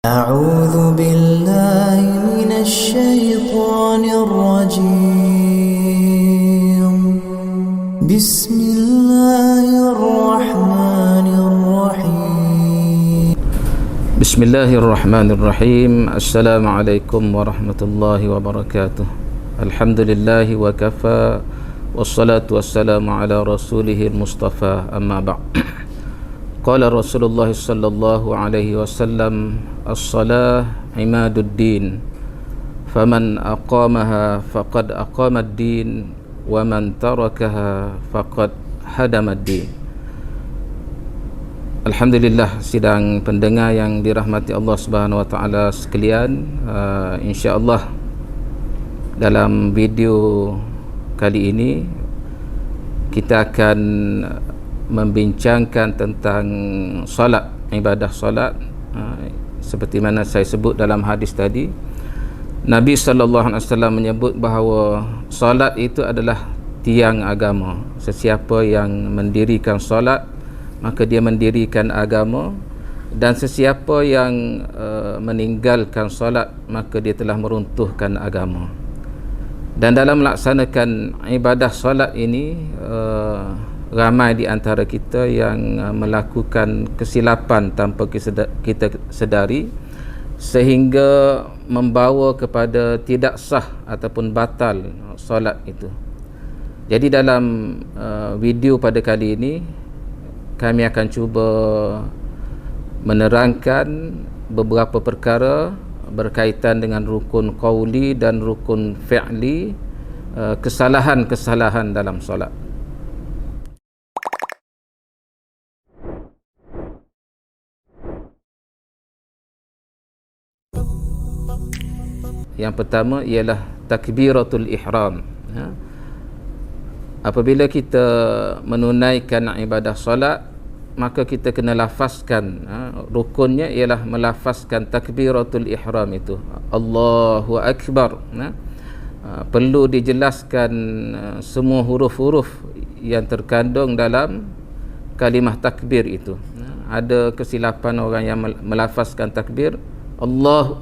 أعوذ بالله من الشيطان الرجيم بسم الله الرحمن الرحيم بسم الله الرحمن الرحيم. Assalamualaikum warahmatullahi wabarakatuh. Alhamdulillah wa kafa, wassalatu wassalamu ala rasulihil mustafa, amma ba'd. Qala Rasulullah sallallahu alaihi wasallam, as-salah imaduddin, faman aqamaha faqad aqama ad-din, wa man tarakaha faqad hadama ad-din. Alhamdulillah, sidang pendengar yang dirahmati Allah Subhanahu wa taala sekalian, insya-Allah dalam video kali ini kita akan membincangkan tentang solat, ibadah solat. Seperti mana saya sebut dalam hadis tadi, Nabi sallallahu alaihi wasallam menyebut bahawa solat itu adalah tiang agama. Sesiapa yang mendirikan solat, maka dia mendirikan agama, dan sesiapa yang meninggalkan solat, maka dia telah meruntuhkan agama. Dan dalam melaksanakan ibadah solat ini, ramai di antara kita yang melakukan kesilapan tanpa kita sedari, sehingga membawa kepada tidak sah ataupun batal solat itu. Jadi dalam video pada kali ini, kami akan cuba menerangkan beberapa perkara berkaitan dengan rukun qauli dan rukun fi'li, kesalahan-kesalahan dalam solat. Yang pertama ialah takbiratul ihram. Apabila kita menunaikan ibadah solat, maka kita kena lafazkan, rukunnya ialah melafazkan takbiratul ihram itu, Allahu Akbar. Perlu dijelaskan semua huruf-huruf yang terkandung dalam kalimah takbir itu. Ada kesilapan orang yang melafazkan takbir Allah,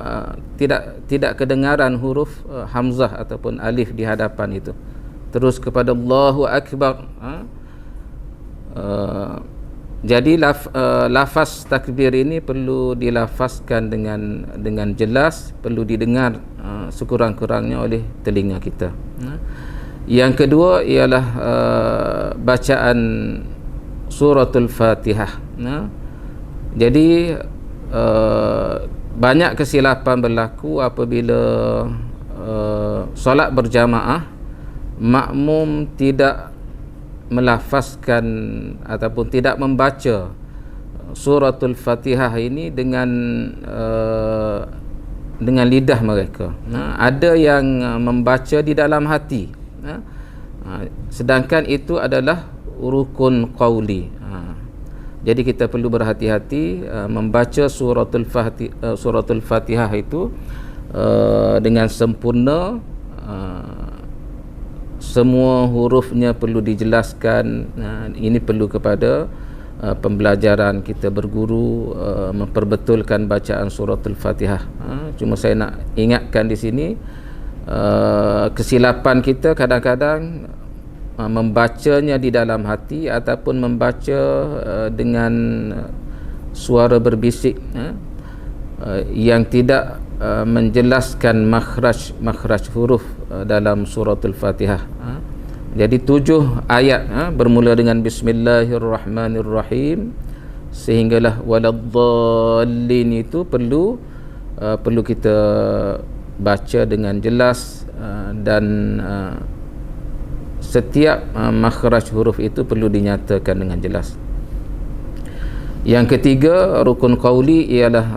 tidak kedengaran huruf hamzah ataupun alif di hadapan itu, terus kepada Allahu Akbar. Jadi lafaz takbir ini perlu dilafazkan dengan jelas, perlu didengar sekurang-kurangnya oleh telinga kita. Yang kedua ialah bacaan suratul Fatihah. Jadi banyak kesilapan berlaku apabila solat berjamaah, makmum tidak melafazkan ataupun tidak membaca suratul Fatihah ini dengan lidah mereka. Ada yang membaca di dalam hati, sedangkan itu adalah rukun qauli. Jadi kita perlu berhati-hati membaca suratul Fatihah itu dengan sempurna. Semua hurufnya perlu dijelaskan. Ini perlu kepada pembelajaran kita berguru, memperbetulkan bacaan suratul Fatihah. Cuma saya nak ingatkan di sini, kesilapan kita kadang-kadang membacanya di dalam hati ataupun membaca dengan suara berbisik, yang tidak menjelaskan makhraj huruf dalam suratul Fatihah. Jadi 7 ayat bermula dengan Bismillahirrahmanirrahim sehinggalah waladdallin itu perlu kita baca dengan jelas, dan setiap makhraj huruf itu perlu dinyatakan dengan jelas. Yang ketiga, rukun qauli ialah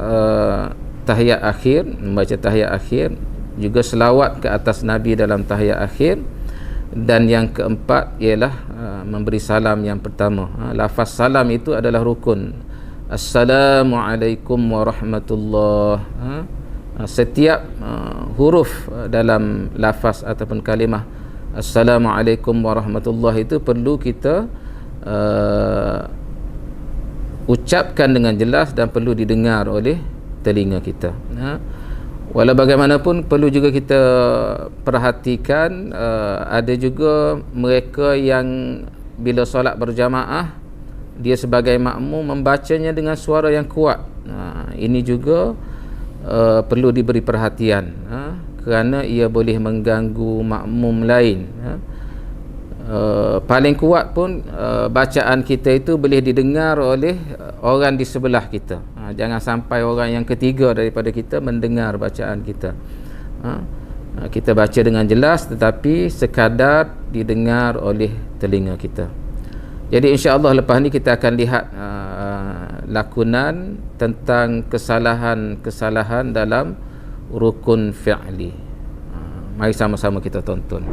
tahiyat akhir, membaca tahiyat akhir, juga selawat ke atas Nabi dalam tahiyat akhir. Dan yang keempat ialah memberi salam yang pertama. Lafaz salam itu adalah rukun. Assalamualaikum warahmatullahi. Setiap huruf dalam lafaz ataupun kalimah Assalamualaikum warahmatullahi itu perlu kita ucapkan dengan jelas dan perlu didengar oleh telinga kita. Walau bagaimanapun perlu juga kita perhatikan, ada juga mereka yang bila solat berjamaah dia sebagai makmum membacanya dengan suara yang kuat. Ini juga perlu diberi perhatian, kerana ia boleh mengganggu makmum lain. Paling kuat pun bacaan kita itu boleh didengar oleh orang di sebelah kita. Jangan sampai orang yang ketiga daripada kita mendengar bacaan kita. Kita baca dengan jelas tetapi sekadar didengar oleh telinga kita. Jadi insya-Allah lepas ni kita akan lihat lakonan tentang kesalahan-kesalahan dalam rukun fi'li. Mari sama-sama kita tonton.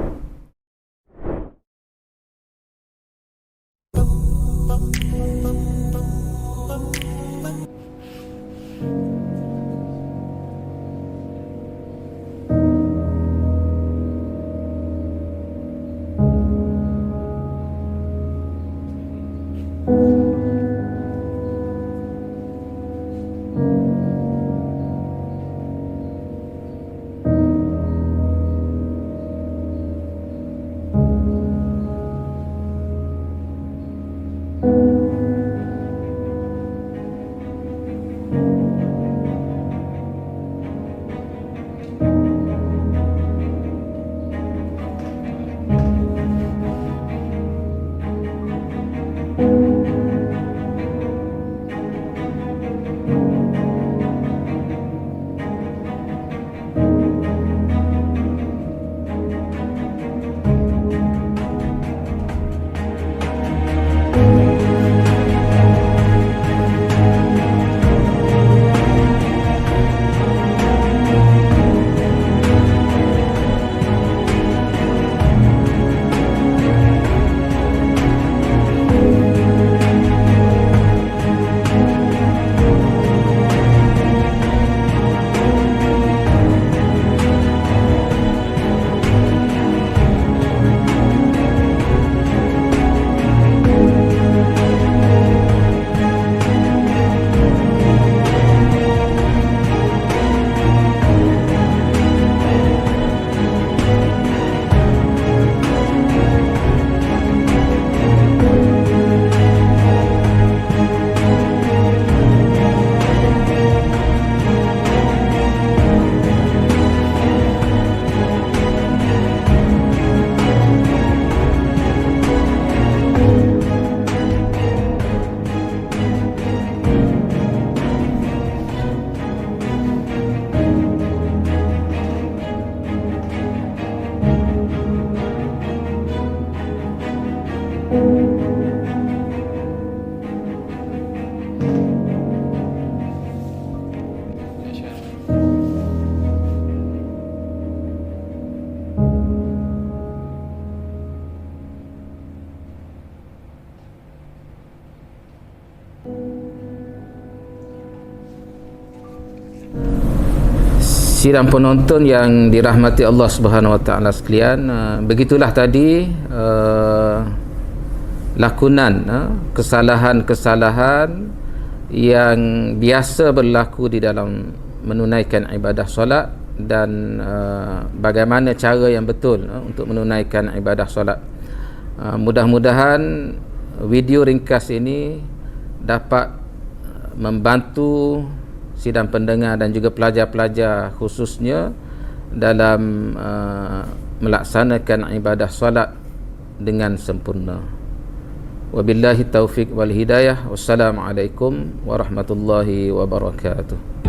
Sidang penonton yang dirahmati Allah Subhanahu Wa Taala sekalian, begitulah tadi lakonan kesalahan-kesalahan yang biasa berlaku di dalam menunaikan ibadah solat dan bagaimana cara yang betul untuk menunaikan ibadah solat. Mudah-mudahan video ringkas ini dapat membantu sidang pendengar dan juga pelajar-pelajar khususnya dalam melaksanakan ibadah solat dengan sempurna. Wabillahi taufiq wal hidayah. Wassalamualaikum warahmatullahi wabarakatuh.